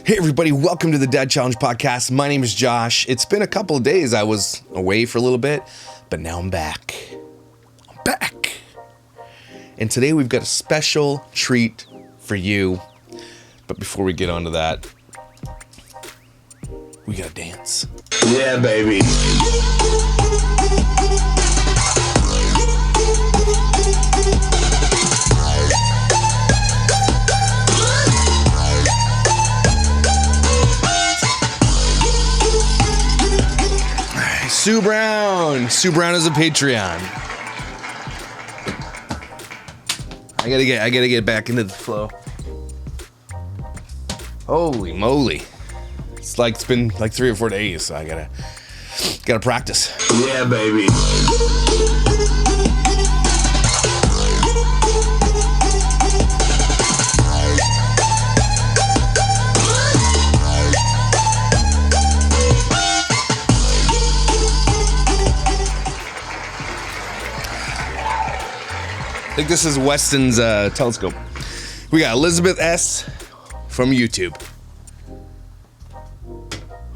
Hey everybody, welcome to the Dad Challenge Podcast. My name is Josh. It's been a couple of days. I was away for a little bit, but now I'm back. And today we've got a special treat for you. But before we get on to that, we gotta dance. Yeah, baby. Sue Brown. Sue Brown is a Patreon. I gotta get back into the flow. Holy moly. It's been like 3 or 4 days, so I gotta practice. Yeah, baby. I think this is Weston's telescope. We got Elizabeth S. from YouTube.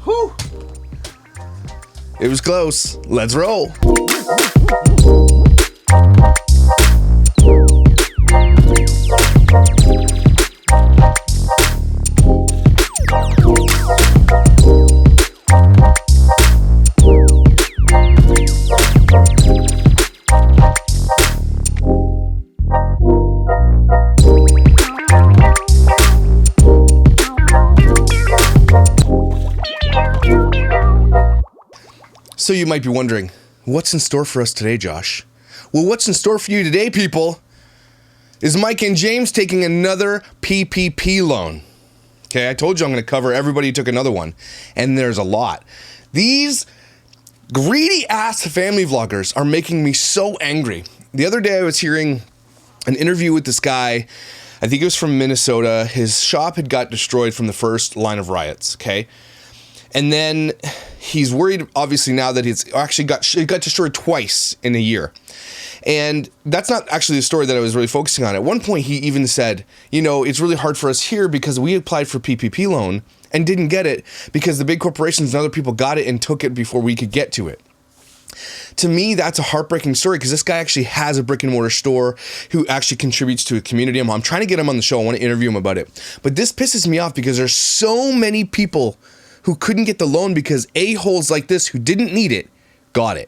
Whew. It was close. Let's roll. So you might be wondering, what's in store for us today, Josh? Well, what's in store for you today, people, is Mike and James taking another PPP loan. Okay, I told you I'm going to cover everybody who took another one, and there's a lot. These greedy ass family vloggers are making me so angry. The other day I was hearing an interview with this guy. I think it was from Minnesota. His shop had got destroyed from the first line of riots, okay? And then he's worried, obviously, now that it got destroyed twice in a year. And that's not actually the story that I was really focusing on. At one point, he even said, you know, it's really hard for us here because we applied for PPP loan and didn't get it because the big corporations and other people got it and took it before we could get to it. To me, that's a heartbreaking story because this guy actually has a brick and mortar store who actually contributes to a community. I'm trying to get him on the show. I want to interview him about it. But this pisses me off because there's so many people who couldn't get the loan because a-holes like this who didn't need it got it.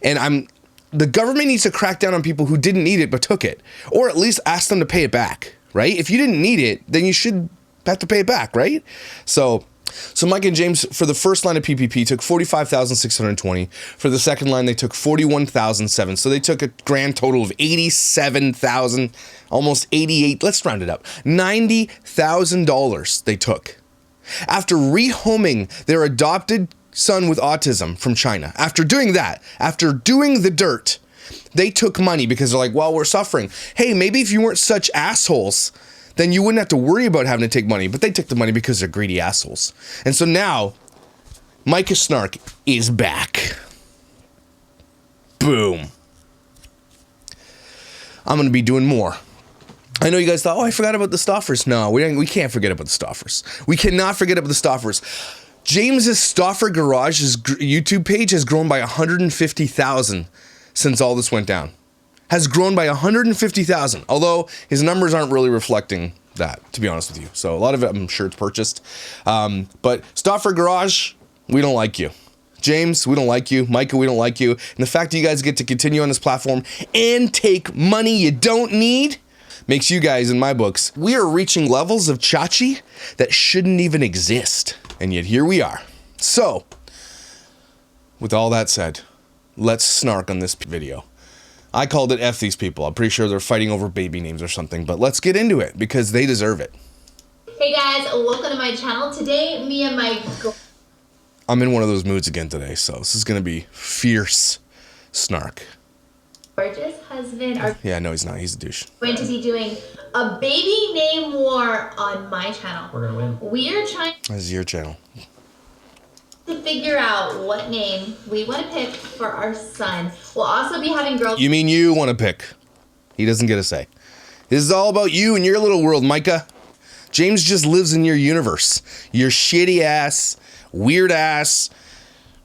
And the government needs to crack down on people who didn't need it but took it, or at least ask them to pay it back, right? If you didn't need it, then you should have to pay it back, right? So Mike and James, for the first line of PPP, took $45,620. For the second line, they took $41,007. So they took a grand total of $87,000, almost $88,000. Let's round it up. $90,000 they took. After rehoming their adopted son with autism from China, after doing that, after doing the dirt, they took money because they're like, well, we're suffering. Hey, maybe if you weren't such assholes, then you wouldn't have to worry about having to take money. But they took the money because they're greedy assholes. And so now, Myka Snark is back. Boom. I'm going to be doing more. I know you guys thought, oh, I forgot about the Stauffers. No, we can't forget about the Stauffers. We cannot forget about the Stauffers. James's Stauffer Garage's YouTube page has grown by 150,000 since all this went down. Has grown by 150,000, although his numbers aren't really reflecting that, to be honest with you. So a lot of it, I'm sure it's purchased. But Stauffer Garage, we don't like you. James, we don't like you. Myka, we don't like you. And the fact that you guys get to continue on this platform and take money you don't need makes you guys, in my books, we are reaching levels of chachi that shouldn't even exist. And yet here we are. So, with all that said, let's snark on this video. I called it F these people. I'm pretty sure they're fighting over baby names or something, but let's get into it because they deserve it. Hey guys, welcome to my channel. Today, me and my... I'm in one of those moods again today, so this is going to be fierce snark. Gorgeous husband are Yeah, no, he's not. He's a douche. going to be doing a baby name war on my channel. We're gonna win. We are trying This is your channel. to figure out what name we want to pick for our son. We'll also be having girls. You mean you want to pick? He doesn't get a say. This is all about you and your little world, Myka. James just lives in your universe. Your shitty ass, weird ass,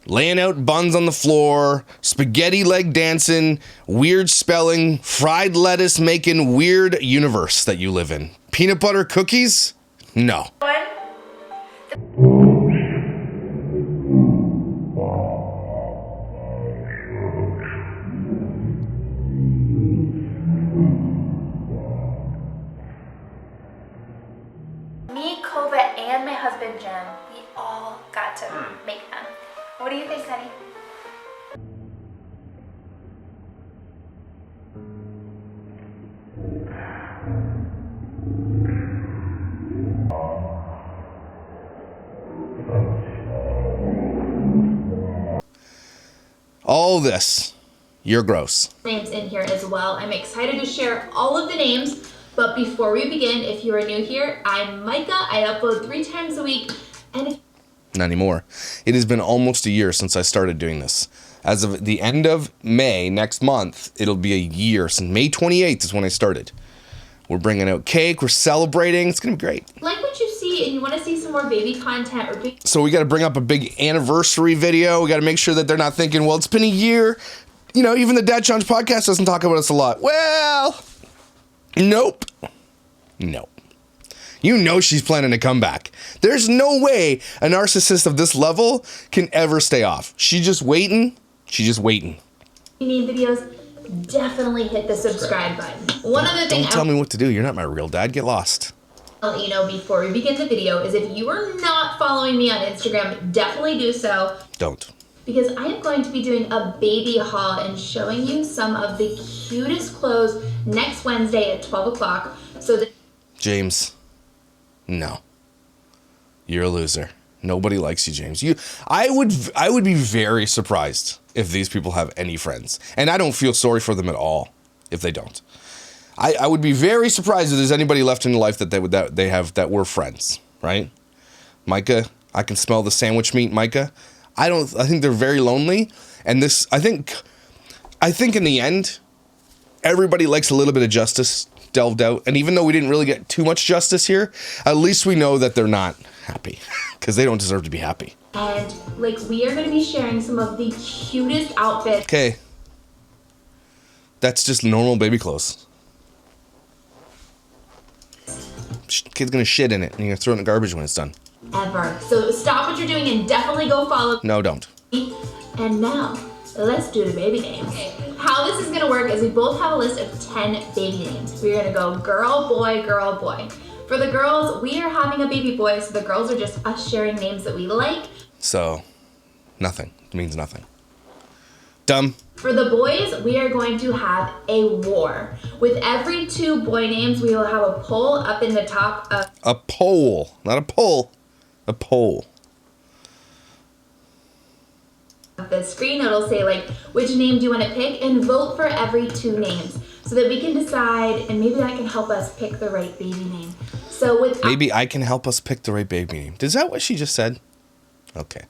laying out buns on the floor, spaghetti leg dancing, weird spelling, fried lettuce making weird universe that you live in. Peanut butter cookies? No. Me, Kova, and my husband Jim, we all got to make them. What do you think, honey? All this, you're gross. Names in here as well. I'm excited to share all of the names, but before we begin, if you are new here, I'm Myka. I upload 3 times a week, and if Not anymore. It has been almost a year since I started doing this. As of the end of May, next month, it'll be a year. Since May 28th is when I started. We're bringing out cake, we're celebrating, it's gonna be great. like what you see and you want to see some more baby content or big So we gotta bring up a big anniversary video. We gotta make sure that they're not thinking, well, it's been a year. You know, even the Dad Challenge podcast doesn't talk about us a lot. Well, nope. Nope. You know she's planning to come back. There's no way a narcissist of this level can ever stay off. She's just waiting. She's just waiting. name videos, definitely hit the subscribe button. One other thing Don't tell me what to do. You're not my real dad. Get lost. I'll let you know before we begin the video is if you are not following me on Instagram, definitely do so. Don't. Because I am going to be doing a baby haul and showing you some of the cutest clothes next Wednesday at 12 o'clock. So that James, no. You're a loser. Nobody likes you, James. I would be very surprised if these people have any friends. And I don't feel sorry for them at all if they don't. I would be very surprised if there's anybody left in their life that were friends, right? Myka, I can smell the sandwich meat, Myka. I think they're very lonely. And this, I think in the end, everybody likes a little bit of justice delved out. And even though we didn't really get too much justice here, at least we know that they're not happy because they don't deserve to be happy. And like we are going to be sharing some of the cutest outfits. Okay. That's just normal baby clothes. Kid's gonna shit in it and you're gonna throw it in the garbage when it's done. Ever. So stop what you're doing and definitely go follow No, don't. me. And now, let's do the baby names. Okay. How this is gonna work is we both have a list of 10 baby names. We're gonna go girl, boy, girl, boy. For the girls, we are having a baby boy, so the girls are just us sharing names that we like. So, nothing. It means nothing. Dumb. For the boys, we are going to have a war. With every 2 boy names, we will have a poll up in the top of A poll. Not a poll. A poll. the screen. It'll say like, which name do you want to pick? And vote for every 2 names so that we can decide, and maybe that can help us pick the right baby name. So with Maybe I can help us pick the right baby name. Is that what she just said? Okay.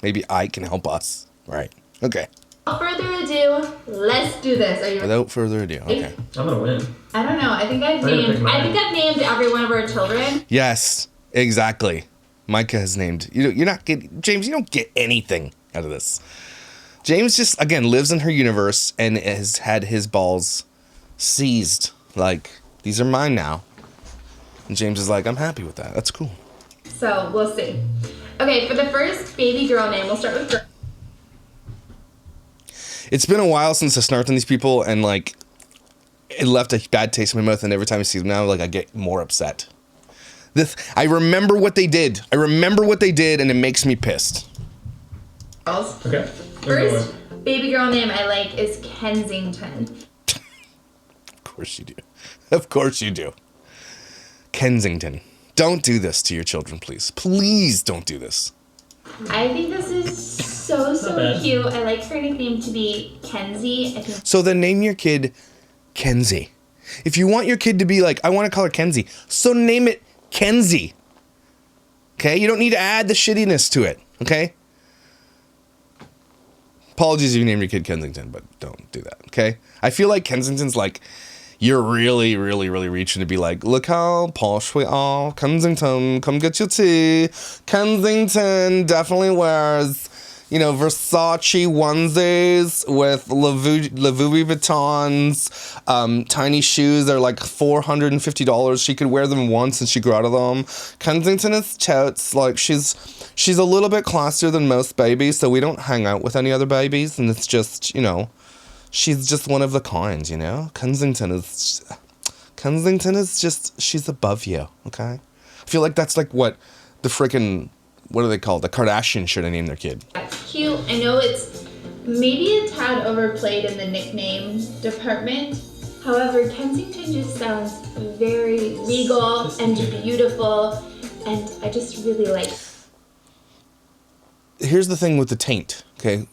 Maybe I can help us. Right. Okay. without further ado, let's do this. Are you ready? Without further ado. Okay. I'm gonna win. I don't know. I think I've I'm gonna pick named. mine. I think I've named every one of our children. Yes. Exactly. Myka has named. You're not getting. James, you don't get anything out of this. James just, again, lives in her universe and has had his balls seized. Like, these are mine now. And James is like, I'm happy with that. That's cool. So we'll see. Okay, for the first baby girl name, we'll start with girl. It's been a while since I snarked on these people, and like, it left a bad taste in my mouth. And every time I see them now, like, I get more upset. I remember what they did. And it makes me pissed. Girls. Okay. First baby girl name I like is Kensington. Of course you do. Of course you do. Kensington. Don't do this to your children, please. Please don't do this. I think this is so bad. cute. I like her nickname to be Kenzie. I think So then name your kid Kenzie. If you want your kid to be like, I want to call her Kenzie, so name it Kenzie. Okay? You don't need to add the shittiness to it. Okay? Apologies if you named your kid Kensington, but don't do that. Okay? I feel like Kensington's like, you're really, really, really reaching to be like, look how posh we are. Kensington, come get your tea. Kensington definitely wears, you know, Versace onesies with Louis Vuittons, tiny shoes. They're like $450. She could wear them once and she grew out of them. Kensington is totes. Like, she's a little bit classier than most babies, so we don't hang out with any other babies, and it's just, you know, she's just one of the kind, you know? Kensington is just, she's above you, okay? I feel like that's like what the frickin', what do they call it? The Kardashians should have named their kid. That's cute. I know it's maybe a tad overplayed in the nickname department. However, Kensington just sounds very legal and beautiful, and I just really like it. Here's the thing with the taint, okay?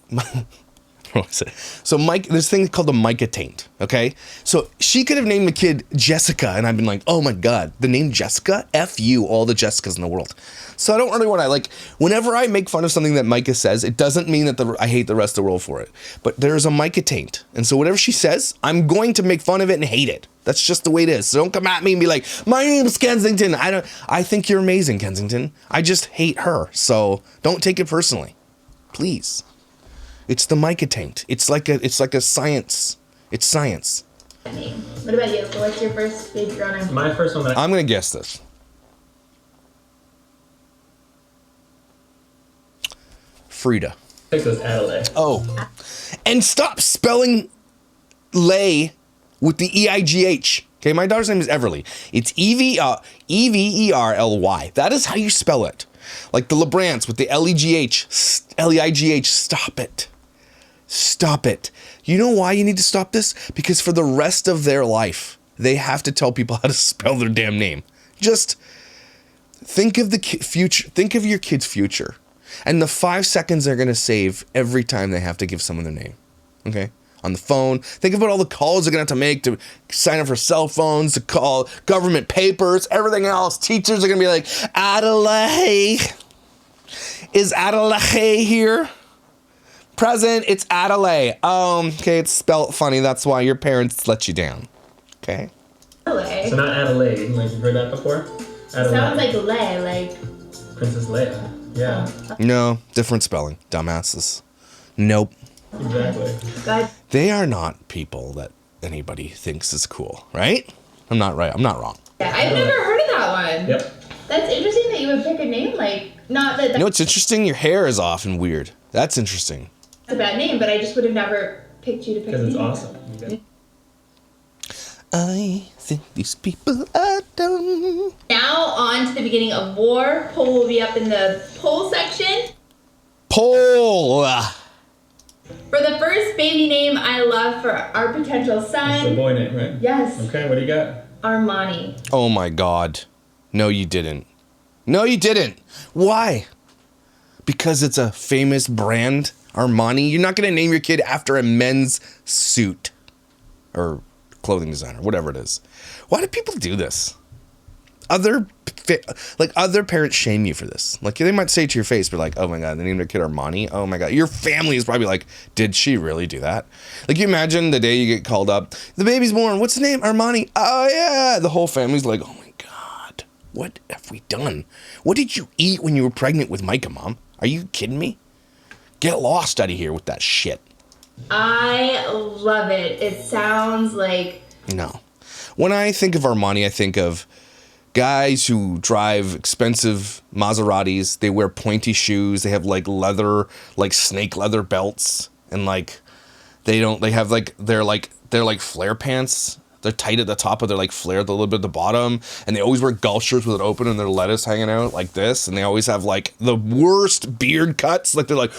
So Mike, there's a thing called the Myka taint, okay? So she could have named the kid Jessica, and I've been like, oh my God, the name Jessica? F you, all the Jessicas in the world. So I don't really want to, like, whenever I make fun of something that Myka says, it doesn't mean that I hate the rest of the world for it. But there's a Myka taint. And so whatever she says, I'm going to make fun of it and hate it. That's just the way it is. So don't come at me and be like, my name's Kensington. I think you're amazing, Kensington. I just hate her. So don't take it personally. Please. It's the Myka taint. It's like a science. It's science. What about you? What's your first baby girl name? My first one. I'm gonna guess this. Frida. I think it was Adelaide. Oh, and stop spelling lay with the E-I-G-H. Okay, my daughter's name is Everly. It's E-V-E-R-L-Y. That is how you spell it. Like the LeBrants with the L-E-G-H, L-E-I-G-H. Stop it. Stop it. You know why you need to stop this? Because for the rest of their life, they have to tell people how to spell their damn name. Just think of the future. Think of your kid's future. And the 5 seconds they're going to save every time they have to give someone their name. Okay? On the phone. Think about all the calls they're going to have to make to sign up for cell phones, to call government papers, everything else. Teachers are going to be like, Adelaide. Is Adelaide here? Present, it's Adelaide. Okay, it's spelled funny. That's why your parents let you down. Okay? Adelaide. So not Adelaide. Like, you've heard that before? Adelaide. Sounds like Lay, like Princess Leia. Yeah. No, different spelling. Dumbasses. Nope. Exactly. God. They are not people that anybody thinks is cool, right? I'm not right. I'm not wrong. Yeah, I've never heard of that one. Yep. That's interesting that you would pick a name like, not that You know what's interesting? Your hair is off and weird. That's interesting. that's a bad name, but I just would have never picked you to pick a Because name. it's awesome. Okay. I think these people are dumb. Now on to the beginning of war. Poll will be up in the poll section. Poll. For the first baby name I love for our potential It's a son, boy name, right? yes, Okay, what do you got? Armani. Oh my God. No, you didn't. No, you didn't. Why? Because it's a famous brand, Armani. You're not going to name your kid after a men's suit or clothing designer, whatever it is. Why do people do this? Other parents shame you for this. Like, they might say it to your face, but like, oh my God, they named their kid Armani. Oh my God. Your family is probably like, did she really do that? Like, you imagine the day you get called up, the baby's born. What's the name? Armani. Oh yeah. The whole family's like, oh my God, what have we done? What did you eat when you were pregnant with Myka, Mom? Are you kidding me? Get lost out of here with that shit. I love it. It sounds like... No. When I think of Armani, I think of guys who drive expensive Maseratis. They wear pointy shoes. They have like leather, like snake leather belts, and like they're like flare pants. They're tight at the top, but they're like flared a little bit at the bottom. And they always wear golf shirts with it open and their lettuce hanging out like this. And they always have like the worst beard cuts. Like they're like,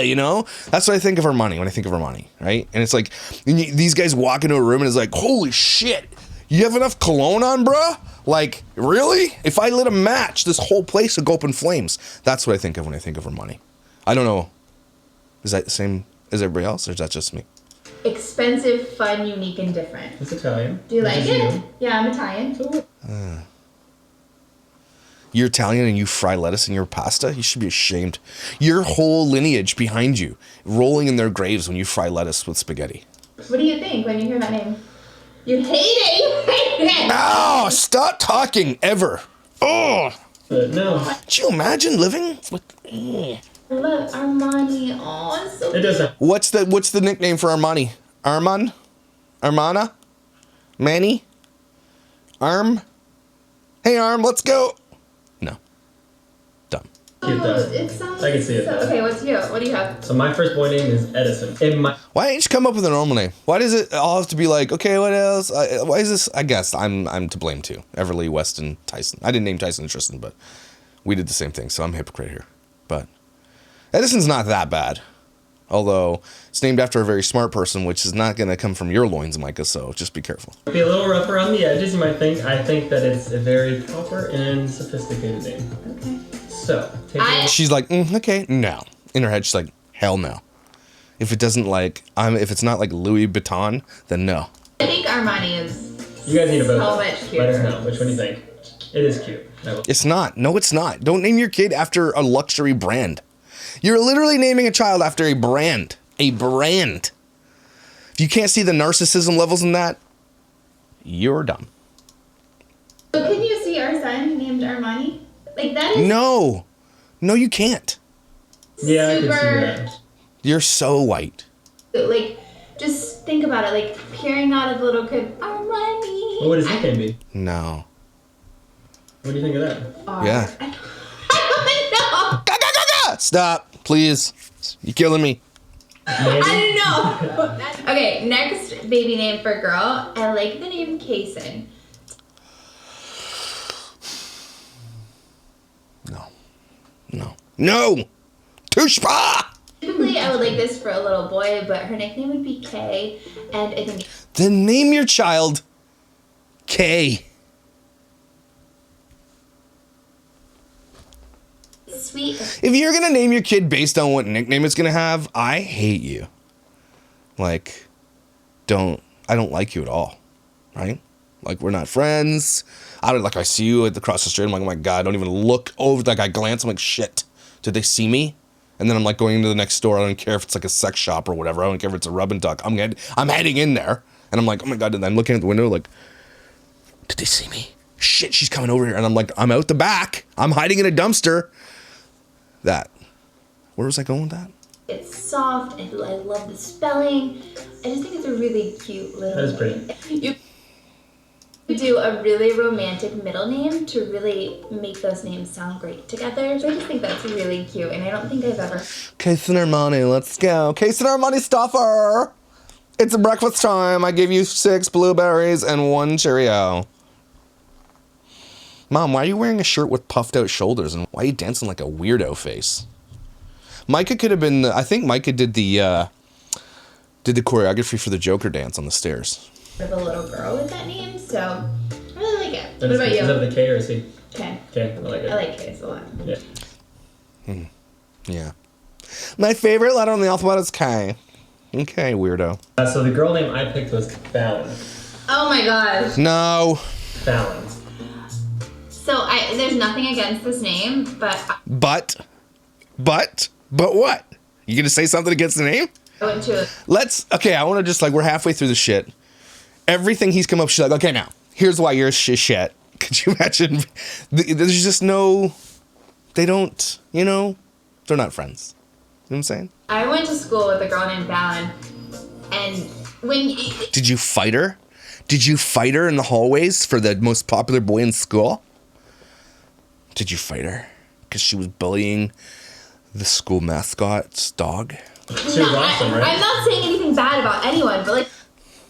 you know? That's what I think of Armani when I think of Armani, right? And it's like, these guys walk into a room and it's like, holy shit, you have enough cologne on, bruh? Like, really? If I lit a match, this whole place would go up in flames. That's what I think of when I think of Armani. I don't know. Is that the same as everybody else, or is that just me? expensive, fun, unique, and different. It's Italian. Do you like This is it? you. Yeah, I'm Italian. You're Italian and you fry lettuce in your pasta? You should be ashamed. Your whole lineage behind you, rolling in their graves when you fry lettuce with spaghetti. What do you think when you hear that name? You hate it. You hate it. Oh, stop talking ever. Oh, But no, could you imagine living with? I love Armani. Oh, it's so it doesn't. What's the nickname for Armani? Arman? Armana? Manny? Arm? Hey, Arm, let's go. No. Dumb. Cute though. It sounds I can see it, so, though. okay, what's you? What do you have? So my first boy name is Edison. Why didn't you come up with a normal name? Why does it all have to be like, okay, what else? Why is this? I guess I'm to blame too. Everly, Weston, Tyson. I didn't name Tyson and Tristan, but we did the same thing, so I'm a hypocrite here. But Edison's not that bad. Although it's named after a very smart person, which is not going to come from your loins, Myka, so just be careful. Be a little rough around the edges, you might think. I think that it's a very proper and sophisticated name. Okay. So, She's like, okay, no. In her head, she's like, hell no. If it doesn't like, if it's not like Louis Vuitton, then no. I think Armani is you guys need to vote. so much cuter. Let us know. Which one do you think? It is cute. It's not. No, it's not. Don't name your kid after a luxury brand. You're literally naming a child after a brand. A brand. If you can't see the narcissism levels in that, you're dumb. So can you see our son named Armani? Like that is No. No, you can't. Yeah, I can see super. that. You're so white. Like, just think about it. Like hearing that as a little kid, Armani. What would his nickname be? No. What do you think of that? Yeah. I don't know. Ga, ga, ga, ga! Stop, please. You're killing me. I don't know. Okay, next baby name for girl. I like the name Kason. No. Tushpa! Typically, I would like this for a little boy, but her nickname would be Kay, and I think Then name your child K. it's sweet. If you're gonna name your kid based on what nickname it's gonna have, I hate you. Like, I don't like you at all, right? Like, we're not friends. I see you across the street. I'm like, oh my God, don't even look over. Like, I glance, I'm like, shit, did they see me? And then I'm like going into the next store. I don't care if it's like a sex shop or whatever. I don't care if it's a rub and tuck. I'm heading in there. And I'm like, oh my God, and I'm looking at the window like, did they see me? Shit, she's coming over here. And I'm like, I'm out the back. I'm hiding in a dumpster. Where was I going with that? It's soft, and I love the spelling. I just think it's a really cute little That is name. pretty. You do a really romantic middle name to really make those names sound great together. So I just think that's really cute, and I don't think I've ever. Kason Armani, let's go. Kason Armani Stauffer. It's breakfast time. I gave you 6 blueberries and 1 Cheerio. Mom, why are you wearing a shirt with puffed out shoulders? And why are you dancing like a weirdo face? Myka could have been, I think Myka did the choreography for the Joker dance on the stairs. Of a little girl with that name, so I really like it. Is What about that you? with a K or a C? Okay. K, I like it. I like K's a lot. Yeah. Yeah. My favorite letter on the alphabet is K. Okay, weirdo. So the girl name I picked was Fallon. Oh my gosh. No. Fallon. So there's nothing against this name, but But what? You gonna say something against the name? I went to I want to just we're halfway through the shit. Everything he's come up, she's like, okay, now, here's why you're shit. Could you imagine? There's just no, they don't, they're not friends. You know what I'm saying? I went to school with a girl named Fallon, and when Did you fight her? Did you fight her in the hallways for the most popular boy in school? Did you fight her? Because she was bullying the school mascot's dog? She was awesome, right? I'm not saying anything bad about anyone, but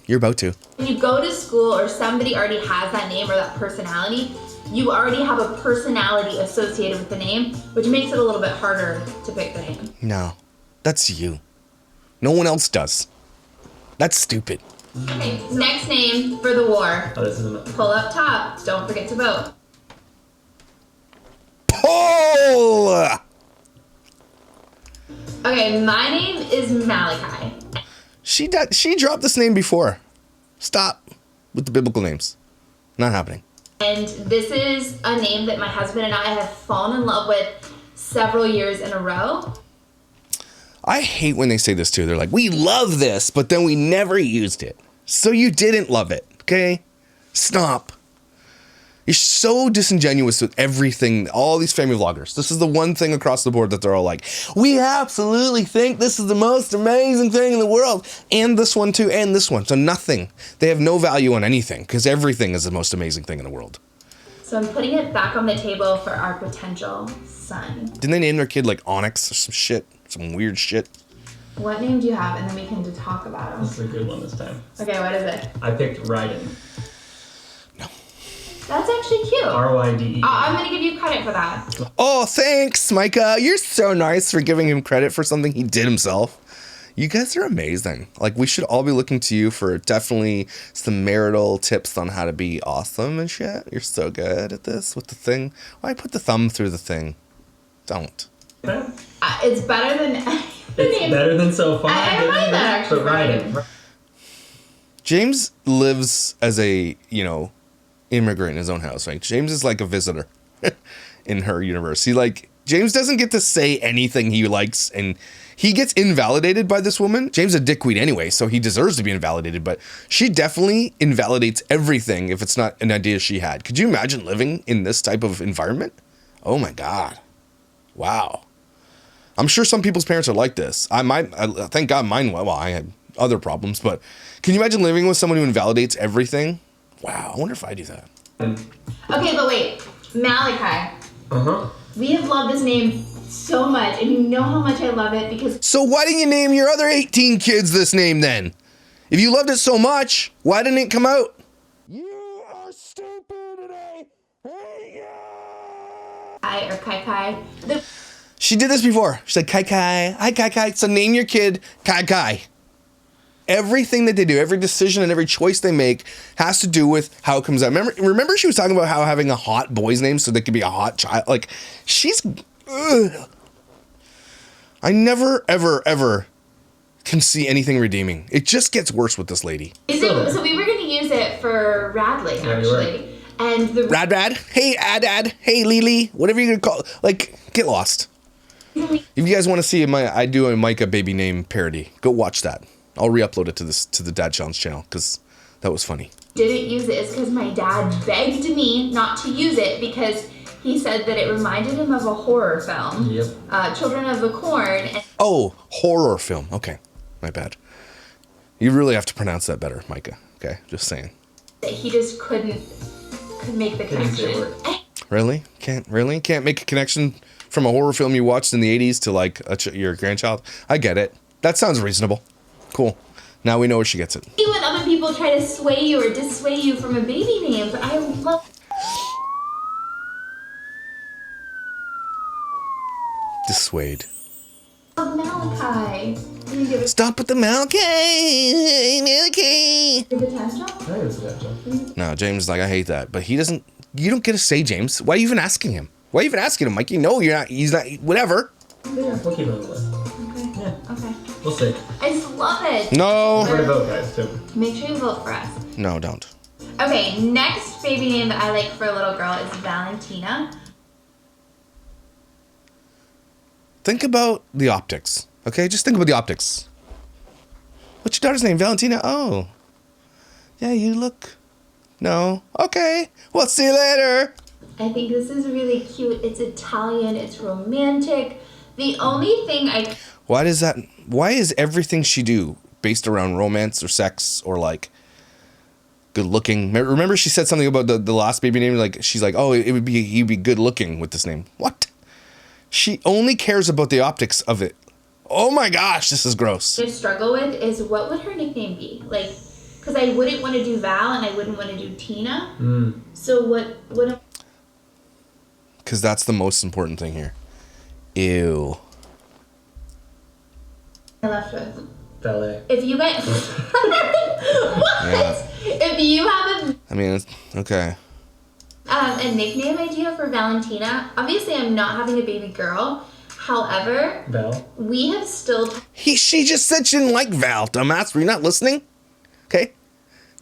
You're about to. when you go to school or somebody already has that name or that personality, you already have a personality associated with the name, which makes it a little bit harder to pick the name. No, that's you. No one else does. That's stupid. Okay, next name for the war. Oh, this isn't. Pull up top. Don't forget to vote. Paul! Okay, my name is Malakai. She dropped this name before. Stop with the biblical names. Not happening. And this is a name that my husband and I have fallen in love with several years in a row. I hate when they say this too. They're like, we love this, but then we never used it. So you didn't love it. Okay? Stop. You're so disingenuous with everything. All these family vloggers. This is the one thing across the board that they're all like, we absolutely think this is the most amazing thing in the world. And this one too, and this one. So nothing. They have no value on anything because everything is the most amazing thing in the world. So I'm putting it back on the table for our potential son. Didn't they name their kid like Onyx or some shit? Some weird shit. What name do you have? And then we can talk about him. This is a good one this time. Okay, what is it? I picked Ryden. That's actually cute. R-Y-D-E. I'm gonna give you credit for that. Oh, thanks, Myka. You're so nice for giving him credit for something he did himself. You guys are amazing. Like, we should all be looking to you for definitely some marital tips on how to be awesome and shit. You're so good at this with the thing. Why put the thumb through the thing? Don't. It's better than It's better than so far. I don't mind that, actually. But Ryden. James lives as a, immigrant in his own house, right? James is like a visitor in her universe. James doesn't get to say anything he likes, and he gets invalidated by this woman. James is a dickweed anyway, so he deserves to be invalidated, but she definitely invalidates everything if it's not an idea she had. Could you imagine living in this type of environment? Oh my God. Wow. I'm sure some people's parents are like this. Thank God mine, well, I had other problems, but can you imagine living with someone who invalidates everything? Wow, I wonder if I do that. Okay, but wait. Malakai. Uh-huh. We have loved this name so much, and you know how much I love it because So why didn't you name your other 18 kids this name then? If you loved it so much, why didn't it come out? You are stupid and I hate you. or Kai. She did this before. She said, Kai. Hi, Kai. So name your kid Kai. Everything that they do, every decision and every choice they make has to do with how it comes out. Remember she was talking about how having a hot boy's name so they could be a hot child. Like, she's... Ugh. I never, ever can see anything redeeming. It just gets worse with this lady. So we were going to use it for Radley, actually. And the Rad. Hey, Ad. Hey, Lily. Whatever you're going to call it. Like, get lost. If you guys want to see I do a Myka baby name parody, go watch that. I'll re-upload it to the Dad Challenge channel because that was funny. Didn't use it is because my dad begged me not to use it because he said that it reminded him of a horror film. Yep. Children of the Corn. Oh, horror film. Okay, my bad. You really have to pronounce that better, Myka. Okay, just saying. He just couldn't make the connection. Really? Can't make a connection from a horror film you watched in the 80s to like your grandchild? I get it. That sounds reasonable. Cool. Now we know where she gets it. When other people try to sway you or dissuade you from a baby name, but I love... Dissuade. Malakai. Can you give it Stop with the Malakai. potential? No, James is like, I hate that. But he doesn't, you don't get to say, James. Why are you even asking him? Why are you even asking him, Mike? You know he's not, whatever. Yeah, we'll keep it on the list. Okay. Yeah. Okay. We'll see. I just love it. No. We're gonna vote, guys, too. Make sure you vote for us. No, don't. Okay, next baby name that I like for a little girl is Valentina. Think about the optics, okay? Just think about the optics. What's your daughter's name? Valentina? Oh. Yeah, you look... No. Okay. Well, see you later. I think this is really cute. It's Italian. It's romantic. The only thing Why is everything she do based around romance or sex or like good looking? Remember she said something about the last baby name? Like, she's like, oh, he'd be good looking with this name. What? She only cares about the optics of it. Oh my gosh, this is gross. I struggle with is what would her nickname be? Like, because I wouldn't want to do Val and I wouldn't want to do Tina. So what would... Because that's the most important thing here. Ew. I left with... Ballet. If you guys... What? Yeah. If you have Okay. a nickname idea for Valentina, obviously I'm not having a baby girl. However, Val. we have still... She just said she didn't like Val, dumbass. Were you not listening? Okay?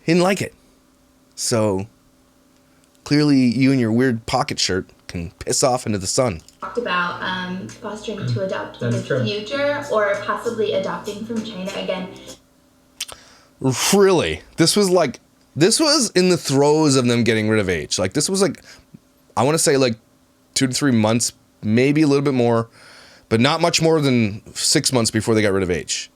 He didn't like it. So, clearly you and your weird pocket shirt can piss off into the sun. Talked about fostering to adopt in the That's true. future or possibly adopting from China again. Really? This was like This was in the throes of them getting rid of H. Like, this was like, I want to say like 2 to 3 months, maybe a little bit more, but not much more than 6 months before they got rid of H.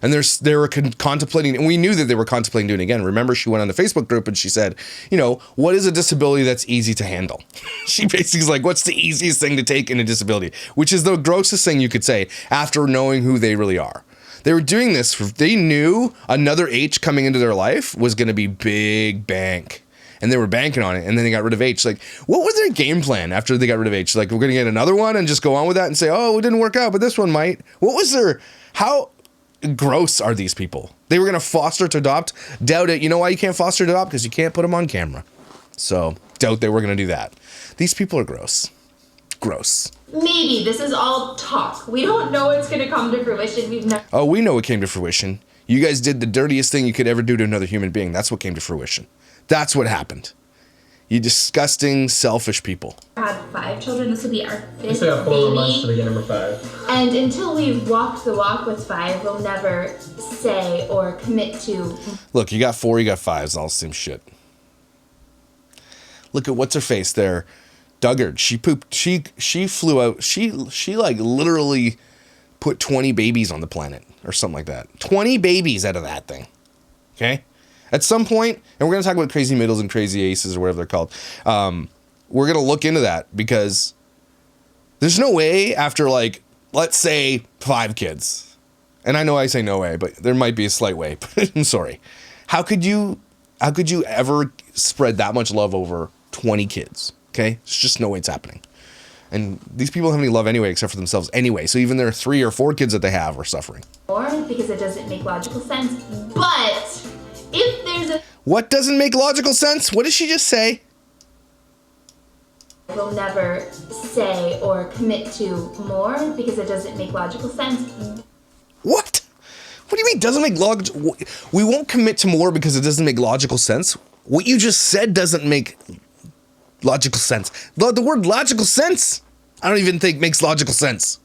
And they were contemplating, and we knew that they were contemplating doing it again. Remember, she went on the Facebook group and she said, you know, what is a disability that's easy to handle? She basically is like, what's the easiest thing to take in a disability? Which is the grossest thing you could say after knowing who they really are. They were doing this, they knew another H coming into their life was going to be big bank. And they were banking on it, and then they got rid of H. Like, what was their game plan after they got rid of H? Like, we're going to get another one and just go on with that and say, oh, it didn't work out, but this one might. What was their, how gross are these people? They were going to foster to adopt? Doubt it. You know why you can't foster to adopt? Because you can't put them on camera. So, doubt they were going to do that. These people are gross. Gross. Maybe. This is all talk. We don't know what's going to come to fruition. We've never... Oh, we know it came to fruition. You guys did the dirtiest thing you could ever do to another human being. That's what came to fruition. That's what happened. You disgusting, selfish people. Had 5 children. This will be our 5th We still got 4 more months baby. to get number 5. And until we've walked the walk with 5, we'll never say or commit to. Look, you got 4, you got 5. It's all the same shit. Look at what's her face there. Duggard. She pooped. She flew out. She like literally put 20 babies on the planet or something like that. 20 babies out of that thing. Okay? At some point, and we're going to talk about crazy middles and crazy aces or whatever they're called. We're going to look into that because there's no way after, like, let's say 5 kids. And I know I say no way, but there might be a slight way. I'm sorry. How could you ever spread that much love over 20 kids? Okay? There's just no way it's happening. And these people don't have any love anyway except for themselves anyway. So even their 3 or 4 kids that they have are suffering. Or because it doesn't make logical sense. But if there's a... What doesn't make logical sense? What did she just say? We'll never say or commit to more because it doesn't make logical sense. What? What do you mean doesn't make logical? We won't commit to more because it doesn't make logical sense. What you just said doesn't make logical sense. The word logical sense, I don't even think makes logical sense.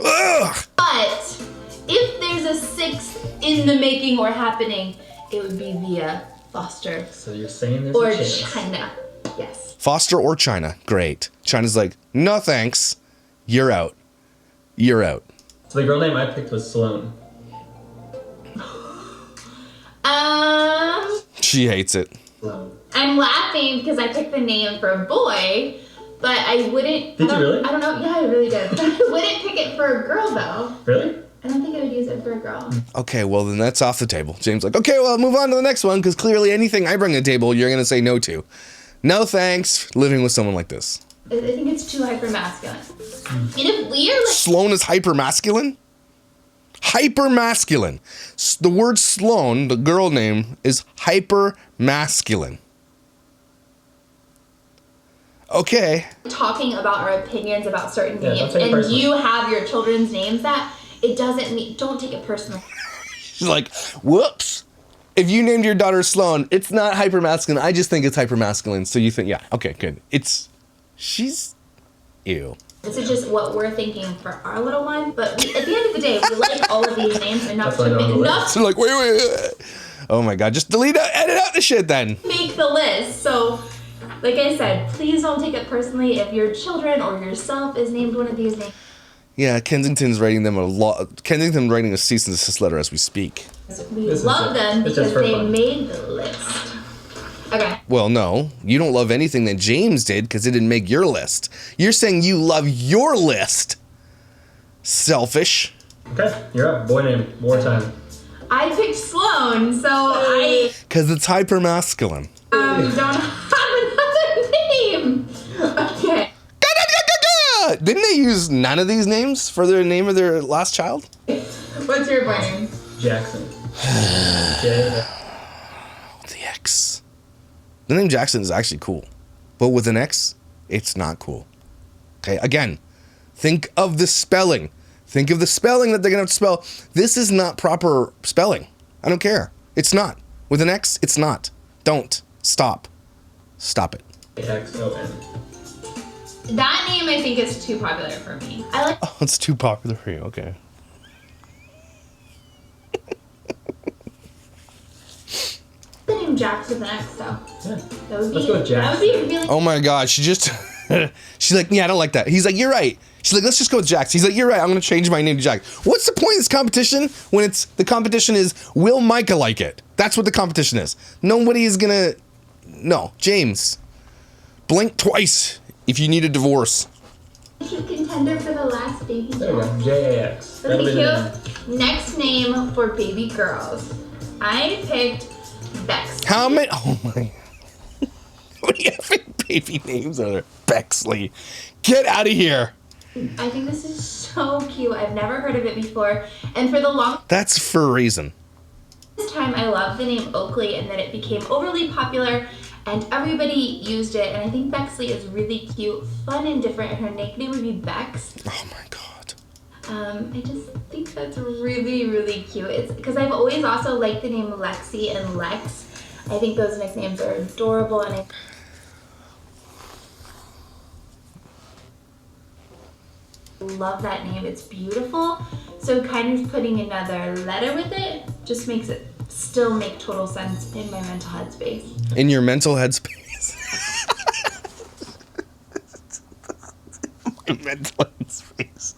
Ugh. But if there's a 6th in the making or happening, it would be via foster So you're saying there's or a chance. China. Yes. Foster or China, great. China's like, no thanks, you're out. You're out. So the girl name I picked was Sloan. She hates it. Sloan. I'm laughing because I picked the name for a boy, but I wouldn't. Did you really? I don't know. Yeah, I really did. I wouldn't pick it for a girl though. Really? I don't think I would use it for a girl. Okay, well then that's off the table. James like, okay, well move on to the next one because clearly anything I bring to the table you're gonna say no to. No thanks, living with someone like this. I think it's too hyper-masculine. And if we are like... Sloan is hyper-masculine? Hyper-masculine. The word Sloan, the girl name, is hyper-masculine. Okay. talking about our opinions about certain Yeah, names, don't take it and personally. you have your children's names that, it doesn't mean, don't take it personal. She's like, whoops. If you named your daughter Sloan, it's not hyper-masculine. I just think it's hyper-masculine. So you think, yeah, okay, good. She's, ew. This is just what we're thinking for our little one, but we, at the end of the day, we like all of these names enough That's why to they're on make, the list. enough So like, wait. Oh my God, just delete out, edit out the shit then. to make the list. So, like I said, please don't take it personally if your children or yourself is named one of these names. Yeah, Kensington's writing them Kensington writing a cease and desist letter as we speak. We This is love them it's just because for they fun. made the list. Okay. Well, no, you don't love anything that James did because it didn't make your list. You're saying you love your list. Selfish. Okay, you're up. Boy name. More time. I picked Sloan, so I Because it's hyper-masculine. don't have another name. Okay. Didn't they use none of these names for their name of their last child? What's your boy name? Jackson. J. The X. The name Jackson is actually cool. But with an X, it's not cool. Okay, again, think of the spelling. Think of the spelling that they're going to have to spell. This is not proper spelling. I don't care. It's not. With an X, it's not. Don't. Stop. Stop it. X-O-N. That name I think is too popular for me. I like Oh, it's too popular for you. Okay. The name Jax with an X though. Yeah. That would be. Let's go with Jax. That would be really. Oh my God, she just, she's like, yeah, I don't like that. He's like, you're right. She's like, let's just go with Jax. He's like, you're right, I'm gonna change my name to Jax. What's the point of this competition when the competition is, will Myka like it? That's what the competition is. Nobody is gonna, no, James, blink twice if you need a divorce. Cute contender for the last baby. There we go. JAX. That'll be the cute. Next name for baby girls. I picked Bex. How many, oh my, what do you have baby names are there? Bexley. Get out of here. I think this is so cute. I've never heard of it before. And for the longest That's for a reason. time, I loved the name Oakley, and then it became overly popular and everybody used it. And I think Bexley is really cute, fun, and different. And her nickname would be Bex. Oh my God. I just think that's really, really cute. It's because I've always also liked the name Lexi and Lex. I think those nicknames are adorable, and I love that name. It's beautiful. So kind of putting another letter with it just makes it still make total sense in my mental headspace. In your mental headspace. My mental headspace.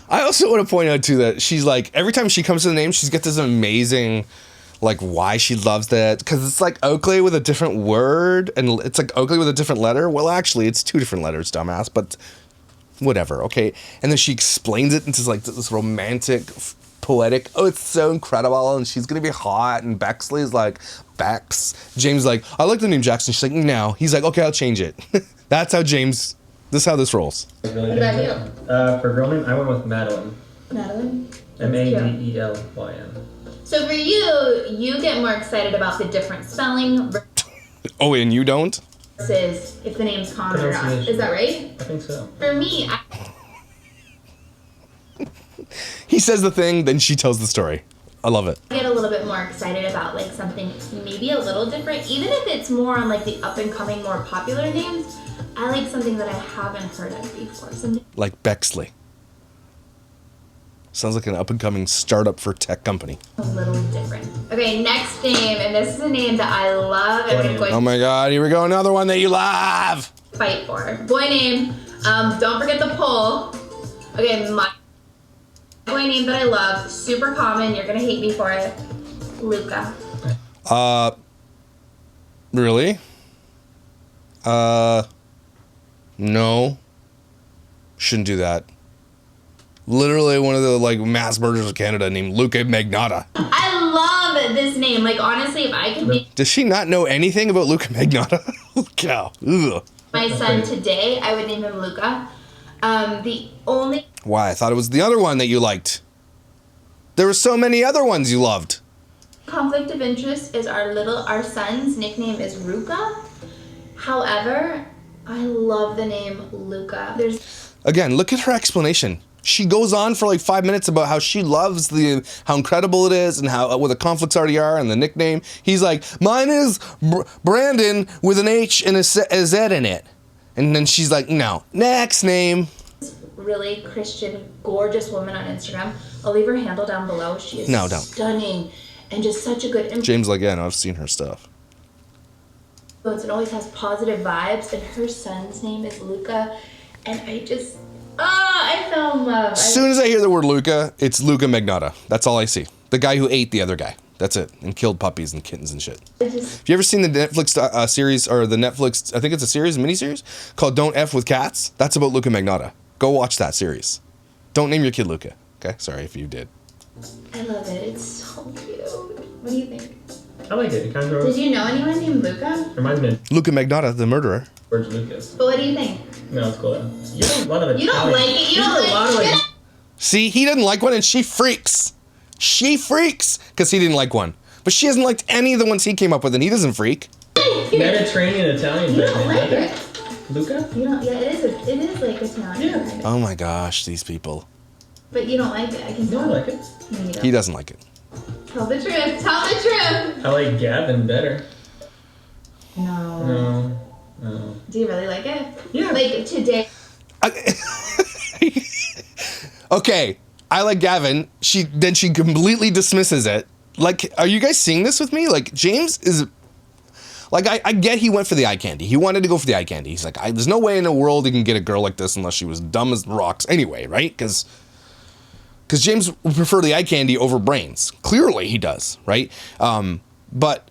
I also want to point out too that she's like, every time she comes to the name, she's got this amazing, like, why she loves that, because it's like Oakley with a different word, and it's like Oakley with a different letter. Well, actually, it's two different letters, dumbass, but whatever, okay? And then she explains it into like this romantic, poetic, oh, it's so incredible, and she's gonna be hot, and Bexley's like, Bex. James is like, I like the name Jackson. She's like, no. He's like, okay, I'll change it. That's how James, this is how this rolls. Really What about you? For girl name, I went with Madeline. Madeline? Madelyn. So for you, you get more excited about the different spelling Oh, and you don't? versus if the name's common or not. Pronunciation. Is that right? I think so. For me, He says the thing, then she tells the story. I love it. I get a little bit more excited about like something maybe a little different, even if it's more on like the up and coming, more popular names. I like something that I haven't heard of before. Something Like Bexley. Sounds like an up-and-coming startup for tech company. a little different. Okay, next name, and this is a name that I love and I'm going Oh my God, here we go, another one that you love. to fight for. Boy name, don't forget the poll. Okay, my boy name that I love, super common, you're gonna hate me for it. Luca. Really? No. Shouldn't do that. Literally one of the like mass murderers of Canada named Luca Magnotta. I love this name. Like honestly, if I could name Does she not know anything about Luca Magnotta? Cow. Ugh. my son today, I would name him Luca. The only Why? I thought it was the other one that you liked. There were so many other ones you loved. conflict of interest is our son's nickname is Ruka. However, I love the name Luca. Again, look at her explanation. She goes on for like 5 minutes about how she loves how incredible it is and how what the conflicts already are and the nickname. He's like, mine is Brandon with an H and a Z in it. And then she's like, no, next name. really Christian, gorgeous woman on Instagram. I'll leave her handle down below. She is No, don't. stunning and just such a good influence. James like, yeah, no, I've seen her stuff. And always has positive vibes. And her son's name is Luca. And I fell in love. As soon as I hear the word Luca, it's Luca Magnotta. That's all I see. The guy who ate the other guy. That's it. And killed puppies and kittens and shit. Have you ever seen the Netflix series, or the Netflix, I think it's a series, a miniseries, called Don't F With Cats? That's about Luca Magnotta. Go watch that series. Don't name your kid Luca. Okay? Sorry if you did. I love it. It's so cute. What do you think? I like it. It kind of Did you know anyone named Luca? reminds me of Luca Magnotta, the murderer. George Lucas. But what do you think? No, it's cool though. You don't a lot of You don't like it. You don't a lot of like like. it. See, he didn't like one and she freaks. She freaks because he didn't like one. But she hasn't liked any of the ones he came up with, and he doesn't freak. Mediterranean Italian. You don't like right? it. Luca? You don't. Yeah, it is like Italian. Yeah. Kind of. Oh my gosh, these people. But you don't like it. I can You tell. don't like it? No, you don't. He doesn't like it. Tell the truth. Tell the truth. I like Gavin better. No. No. Do you really like it? Yeah. Like today. Okay, I like Gavin. She completely dismisses it. Like, are you guys seeing this with me? Like, James is... Like, I get he went for the eye candy. He wanted to go for the eye candy. He's like, there's no way in the world he can get a girl like this unless she was dumb as rocks anyway, right? Because James would prefer the eye candy over brains. Clearly he does, right? But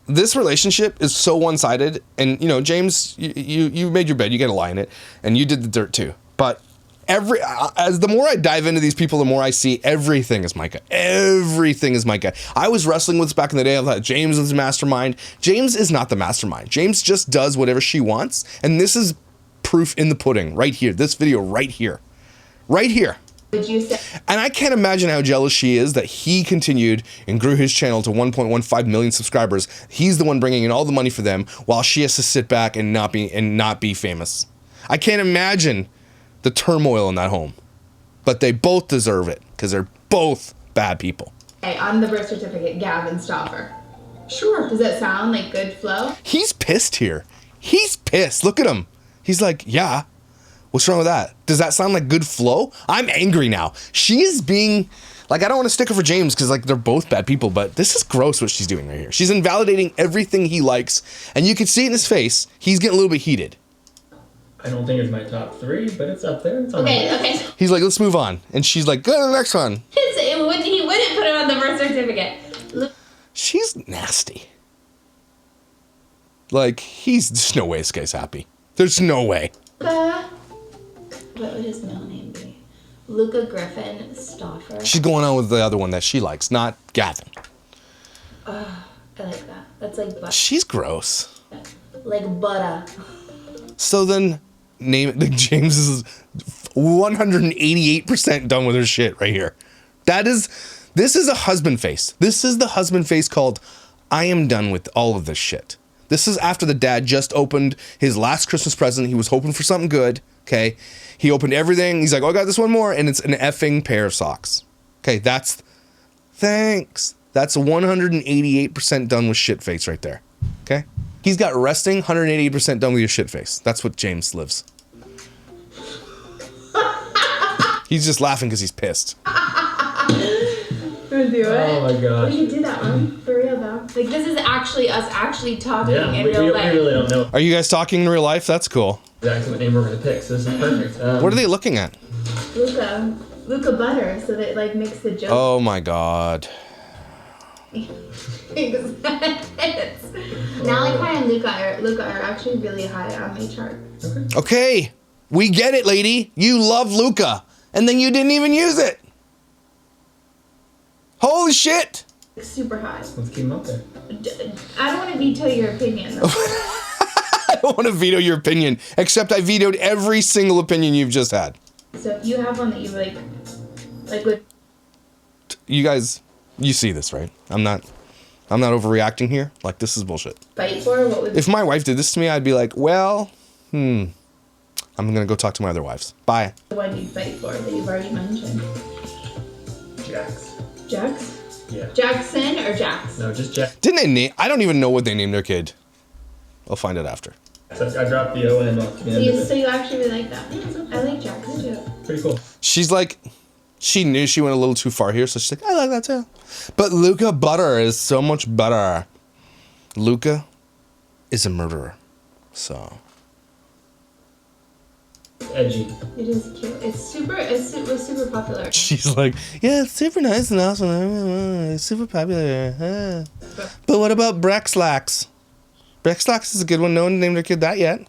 this relationship is so one-sided. And, you know, James, you made your bed. You got to lie in it. And you did the dirt too. But as the more I dive into these people, the more I see everything is Myka. Everything is Myka. I was wrestling with this back in the day. I thought James was the mastermind. James is not the mastermind. James just does whatever she wants. And this is proof in the pudding right here. This video right here. Right here. Would you say? And I can't imagine how jealous she is that he continued and grew his channel to 1.15 million subscribers. He's the one bringing in all the money for them while she has to sit back and not be famous. I can't imagine the turmoil in that home. But they both deserve it because they're both bad people. Okay, on the birth certificate, Gavin Stauffer. Sure. Does that sound like good flow? He's pissed here. He's pissed. Look at him. He's like, yeah. What's wrong with that? Does that sound like good flow? I'm angry now. She is being... Like, I don't want to stick her for James because, like, they're both bad people, but this is gross what she's doing right here. She's invalidating everything he likes, and you can see it in his face. He's getting a little bit heated. I don't think it's my top 3, but it's up there. It's on Okay, the list. okay. He's like, let's move on. And she's like, go to the next one. He wouldn't put it on the birth certificate. Look. She's nasty. Like, there's no way this guy's happy. There's no way. What would his middle name be? Luca Griffin Stauffer. She's going on with the other one that she likes, not Gavin. I like that. That's like butter. She's gross. Like butter. So then, name it. Like, James is 188% done with her shit right here. This is a husband face. This is the husband face called, I am done with all of this shit. This is after the dad just opened his last Christmas present. He was hoping for something good, okay? He opened everything. He's like, oh, I got this one more, and it's an effing pair of socks. Okay, thanks. That's 188% done with shit face right there, okay? He's got resting 188% done with your shit face. That's what James lives. He's just laughing because he's pissed. Wanna do it? Oh my gosh. We can do that one. For real though. Like this is actually us actually talking Yeah, in we real life. really don't know Are you guys talking in real life? That's cool. exactly what name we're going to pick, so this is perfect. What are they looking at? Luca butter, so that it like makes the joke. Oh my god. Malakai and Luca are actually really high on my chart. Okay, we get it, lady. You love Luca, and then you didn't even use it. Holy shit. Super high. Let's keep them up there. I don't want to veto your opinion though. I don't want to veto your opinion, except I vetoed every single opinion you've just had. So if you have one that you like would. You guys, you see this, right? I'm not overreacting here. Like, this is bullshit. Fight for, what would If my wife did this to me, I'd be like, well, I'm gonna go talk to my other wives. Bye. the one you'd fight for that you've already mentioned? Jax. Jax? Yeah. Jackson or Jax? No, just Jax. Didn't they name? I don't even know what they named their kid. I'll find out after. I dropped the O-N off the end of So it. you actually really like that? I like Jax too. Pretty cool. She's like, she knew she went a little too far here, so she's like, I like that too. But Luca Butter is so much better. Luca is a murderer, so. Edgy. It is cute. It was super popular. She's like, yeah, it's super nice and awesome. It's super popular. But what about Brexlax? Brexlax is a good one. No one named their kid that yet.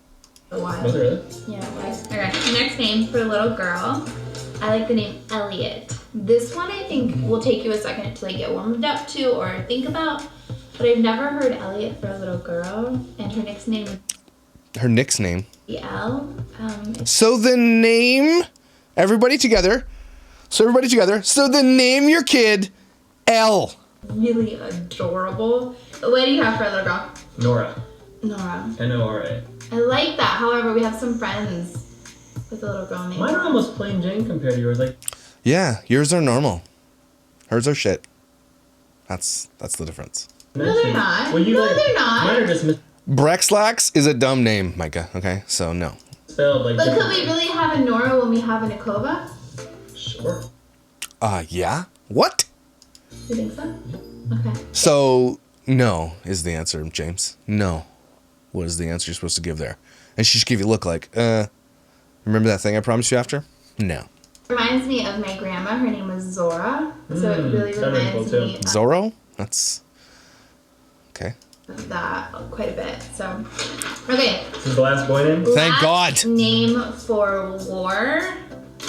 A while. Was it really? Yeah, it was. Okay, next name for a little girl. I like the name Elliot. This one I think will take you a second to like get warmed up to or think about. But I've never heard Elliot for a little girl. And her nickname Her Nick's name. would be Elle. So then name, everybody together. So then name your kid Elle. Really adorable. What do you have for a little girl? Nora. Nora. N-O-R-A. I like that. However, we have some friends with a little girl named Mine are almost plain Jane compared to yours. Like, Yeah, yours are normal. Hers are shit. That's the difference. No, they're not. Well, you No, like, they're not. Mine are just Brexlax is a dumb name, Myka. Okay, so no. misspelled like But could different. we really have a Nora when we have a Nikova? Sure. Yeah? What? You think so? Okay. So, no is the answer, James. No. What is the answer you're supposed to give there? And she should give you a look like, remember that thing I promised you after? No. Reminds me of my grandma. Her name was Zora. So it really reminds me of Zorro? That's... Okay. that quite a bit. So, okay. This is the last boy name? Thank Last God. Name for war.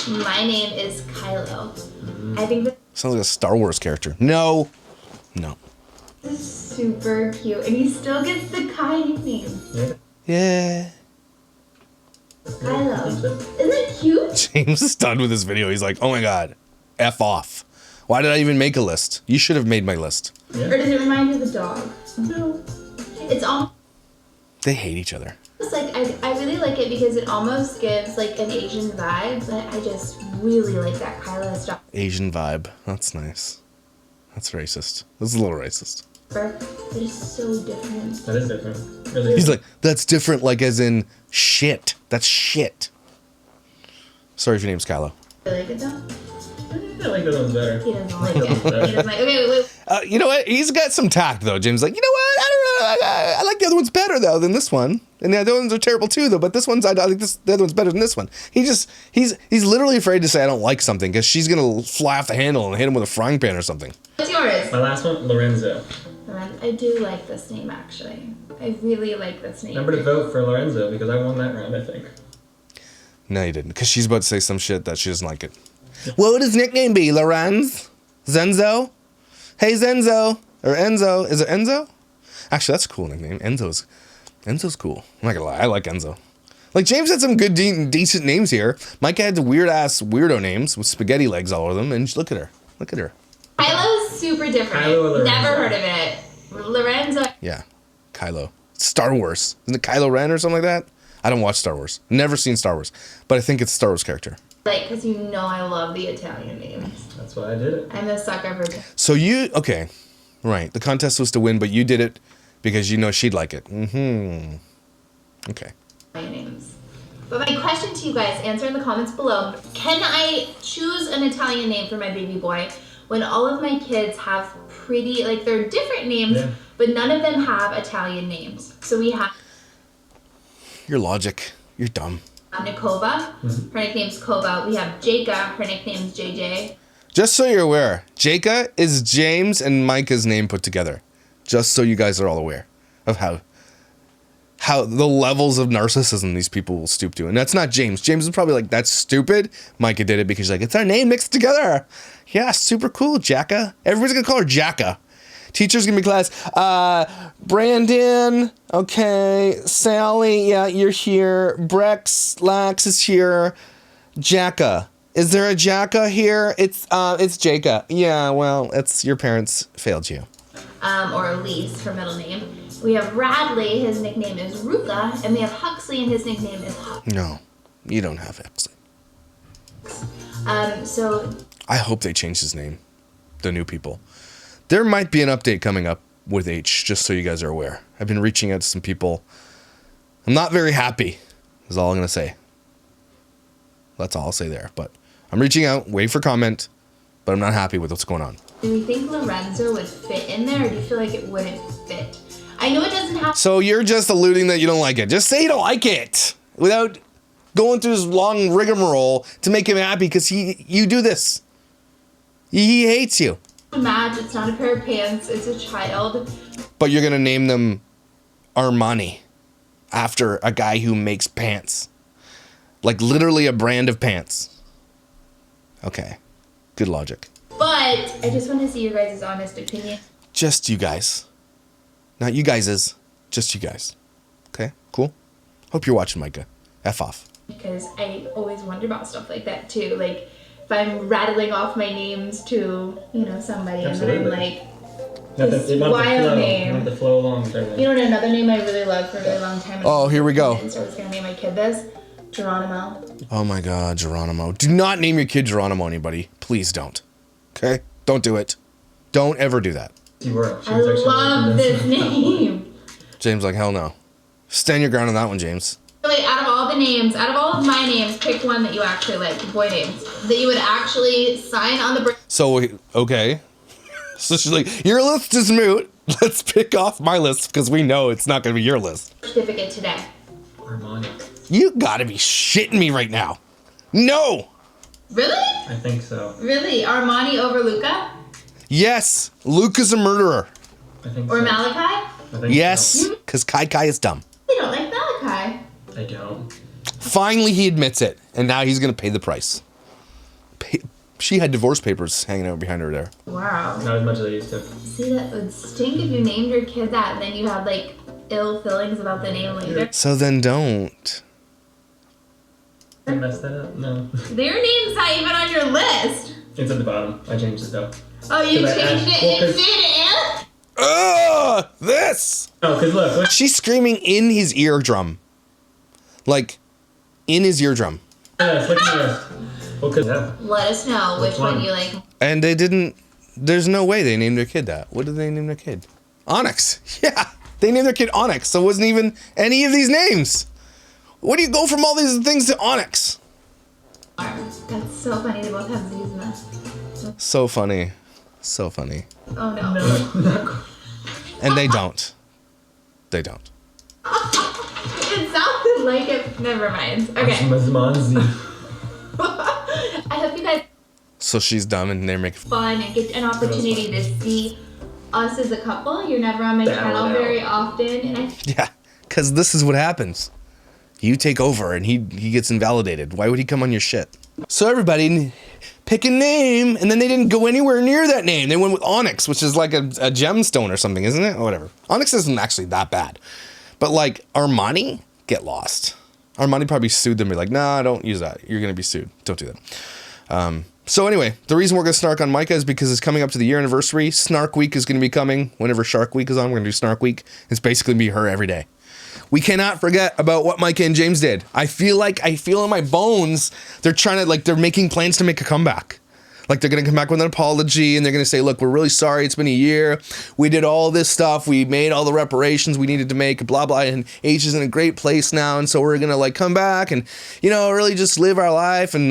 My name is Kylo. I think this Sounds like a Star Wars character. No. No. is super cute. And he still gets the Kai nickname. Yeah. Yeah. Kylo. Isn't it cute? James is done with this video. He's like, oh my God. F off. Why did I even make a list? You should have made my list. Yeah. Or does it remind you of the dog? No. It's almost They hate each other. like, I really like it because it almost gives like an Asian vibe, but I just really like that Kylo stuff. Asian vibe. That's nice. That's racist. That's a little racist. It is so different. That is different. Really. He's like, that's different, like as in shit. That's shit. Sorry if your name's Kylo. You like it though? I like those ones better. He doesn't like it. He doesn't like. Okay, wait. You know what? He's got some tact though. Jim's like, you know what? I don't know. I like the other ones better though than this one. And the other ones are terrible too though. But this one's I think the other one's better than this one. He's literally afraid to say I don't like something because she's gonna fly off the handle and hit him with a frying pan or something. What's yours? My last one, Lorenzo. I do like this name actually. I really like this name. Remember to vote for Lorenzo because I won that round, I think. No, you didn't, because she's about to say some shit that she doesn't like it. What would his nickname be? Lorenz? Zenzo? Hey Zenzo or Enzo? Is it Enzo? Actually, that's a cool nickname. Enzo's cool. I'm not gonna lie, I like Enzo. Like James had some good, decent names here. Myka had the weird ass weirdo names with spaghetti legs all over them, and look at her. Look at her. Kylo's super different. Kylo or Lorenzo? Never heard of it. Lorenzo. Yeah, Kylo. Star Wars. Isn't it Kylo Ren or something like that? I don't watch Star Wars. Never seen Star Wars, but I think it's a Star Wars character. Like, because you know I love the Italian names. That's why I did it. I'm a sucker for So okay, right. The contest was to win, but you did it because you know she'd like it. Mm-hmm. Okay. Italian names. But my question to you guys, answer in the comments below. Can I choose an Italian name for my baby boy when all of my kids have pretty, like they're different names, but none of them have Italian names? So we have Your logic. You're dumb. Nikova, her nickname's Kova. We have Jaka, her nickname's JJ. Just so you're aware, Jaka is James and Myka's name put together. Just so you guys are all aware of how the levels of narcissism these people will stoop to. And that's not James. James is probably like, that's stupid. Myka did it because she's like, it's our name mixed together. Yeah, super cool, Jaka. Everybody's gonna call her Jaka. Teacher's gonna be class. Brandon, okay. Sally, yeah, you're here. Brex, Lax is here. Jaka. Is there a Jaka here? It's Jaka. Yeah, well, it's your parents failed you. Or Elise, her middle name. We have Radley, his nickname is Luca, and we have Huxley, and his nickname is Huck. No, you don't have Huxley. So I hope they change his name. The new people. There might be an update coming up with H, just so you guys are aware. I've been reaching out to some people. I'm not very happy, is all I'm going to say. That's all I'll say there. But I'm reaching out, wait for comment, but I'm not happy with what's going on. do we think Lorenzo would fit in there, or do you feel like it wouldn't fit? I know it doesn't have. So you're just alluding that you don't like it. Just say you don't like it without going through this long rigmarole to make him happy, because you do this. He hates you. Match. It's not a pair of pants. It's a child. But you're gonna name them Armani after a guy who makes pants, like literally a brand of pants. Okay, good logic. But I just want to see your guys' honest opinion. Just you guys, not you guys's. Just you guys. Okay, cool. Hope you're watching, Myka. F off. Because I always wonder about stuff like that too. Like if I'm rattling off my names to, somebody, Absolutely. and then I'm like, Not this the wild name. Not the flow along with everything. You know what? Another name I really loved for a really long time. Oh, here we go. So I was gonna name my kid this, Geronimo. Oh my God, Geronimo. Do not name your kid Geronimo, anybody. Please don't. Okay? Don't do it. Don't ever do that. You were. She I was actually love really this name. James like, hell no. Stand your ground on that one, James. Wait, out of all of my names, pick one that you actually like, boy names, that you would actually sign on the. So, okay. So she's like, your list is moot. Let's pick off my list because we know it's not going to be your list. Certificate today. Armani. You got to be shitting me right now. No. Really? I think so. Really? Armani over Luca? Yes. Luca's a murderer. I think Or so. Malakai? I think Yes. so. Because Kai is dumb. They don't like Malakai. I don't. Finally, he admits it. And now he's going to pay the price. She had divorce papers hanging out behind her there. Wow. Not as much as I used to. See, that would stink if you named your kid that and then you had like ill feelings about the name later. So then don't. Did I mess that up? No. Their name's not even on your list. It's at the bottom. I changed it though. Oh, you 'Cause I changed asked- it well, 'cause- instead of Ugh! This! Oh, because look. She's screaming in his eardrum. Like, in his eardrum. Yes, look at this. Well, because Let us know which one you like. And they didn't. There's no way they named their kid that. What did they name their kid? Onyx. Yeah, they named their kid Onyx, so it wasn't even any of these names. Where do you go from all these things to Onyx? That's so funny. They both have Z's in this. So funny. So funny. Oh no. no. And they don't. They don't. It sounded like it. Never mind. Okay. I hope you guys So she's dumb and they're making. fun and get an opportunity to see us as a couple. You're never on my channel very often, and I Yeah, because this is what happens. You take over and he gets invalidated. Why would he come on your shit? So everybody pick a name, and then they didn't go anywhere near that name. They went with Onyx, which is like a gemstone or something, isn't it? Or whatever. Onyx isn't actually that bad. But like Armani, get lost. Armani probably sued them. Be like, nah, don't use that. You're going to be sued. Don't do that. So anyway, the reason we're going to snark on Myka is because it's coming up to the year anniversary. Snark Week is going to be coming. Whenever Shark Week is on, we're going to do Snark Week. It's basically be her every day. We cannot forget about what Myka and James did. I feel in my bones, they're trying to, they're making plans to make a comeback. Like, they're going to come back with an apology, and they're going to say, look, we're really sorry. It's been a year. We did all this stuff. We made all the reparations we needed to make, blah, blah. And H is in a great place now. And so we're going to, come back and, really just live our life. And,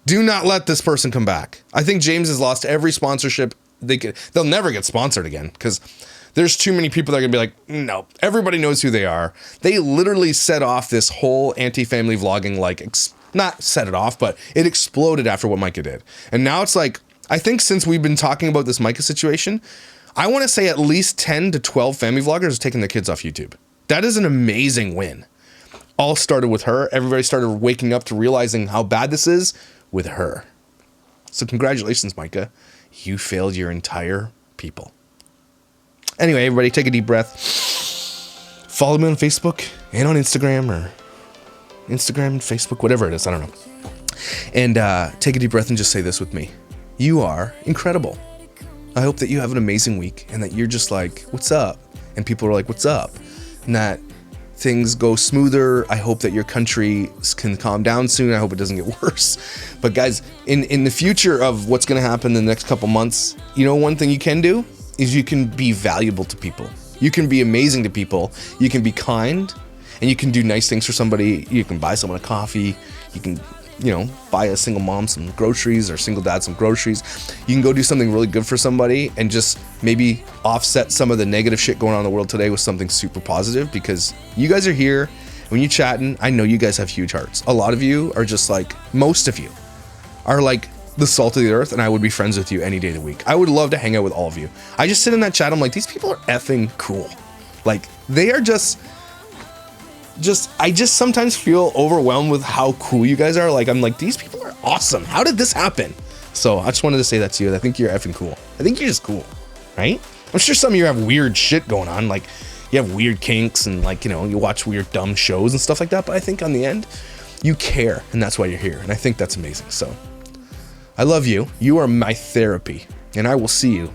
do not let this person come back. I think James has lost every sponsorship. They'll never get sponsored again because there's too many people that are going to be like, no, everybody knows who they are. They literally set off this whole anti-family vlogging, not set it off, but it exploded after what Myka did. And now it's I think since we've been talking about this Myka situation, I want to say at least 10 to 12 family vloggers are taking their kids off YouTube. That is an amazing win. All started with her. Everybody started waking up to realizing how bad this is with her. So congratulations, Myka. You failed your entire people. Anyway, everybody take a deep breath. Follow me on Facebook and on Instagram, or Instagram, Facebook, whatever it is. I don't know. And take a deep breath and just say this with me. You are incredible. I hope that you have an amazing week and that you're just like, what's up? And people are like, what's up? And that things go smoother. I hope that your country can calm down soon. I hope it doesn't get worse. But guys, in the future of what's going to happen in the next couple months, one thing you can do is you can be valuable to people. You can be amazing to people. You can be kind, and you can do nice things for somebody. You can buy someone a coffee. You can, buy a single mom some groceries or single dad some groceries. You can go do something really good for somebody and just maybe offset some of the negative shit going on in the world today with something super positive, because you guys are here. When you're chatting, I know you guys have huge hearts. A lot of you are just most of you are the salt of the earth, and I would be friends with you any day of the week. I would love to hang out with all of you. I just sit in that chat, I'm like, these people are effing cool. They are I just sometimes feel overwhelmed with how cool you guys are. I'm like, these people are awesome. How did this happen? So I just wanted to say that to you. I think you're effing cool. I think you're just cool, right? I'm sure some of you have weird shit going on. You have weird kinks and you watch weird dumb shows and stuff like that. But I think on the end, you care, and that's why you're here. And I think that's amazing. So I love you. You are my therapy, and I will see you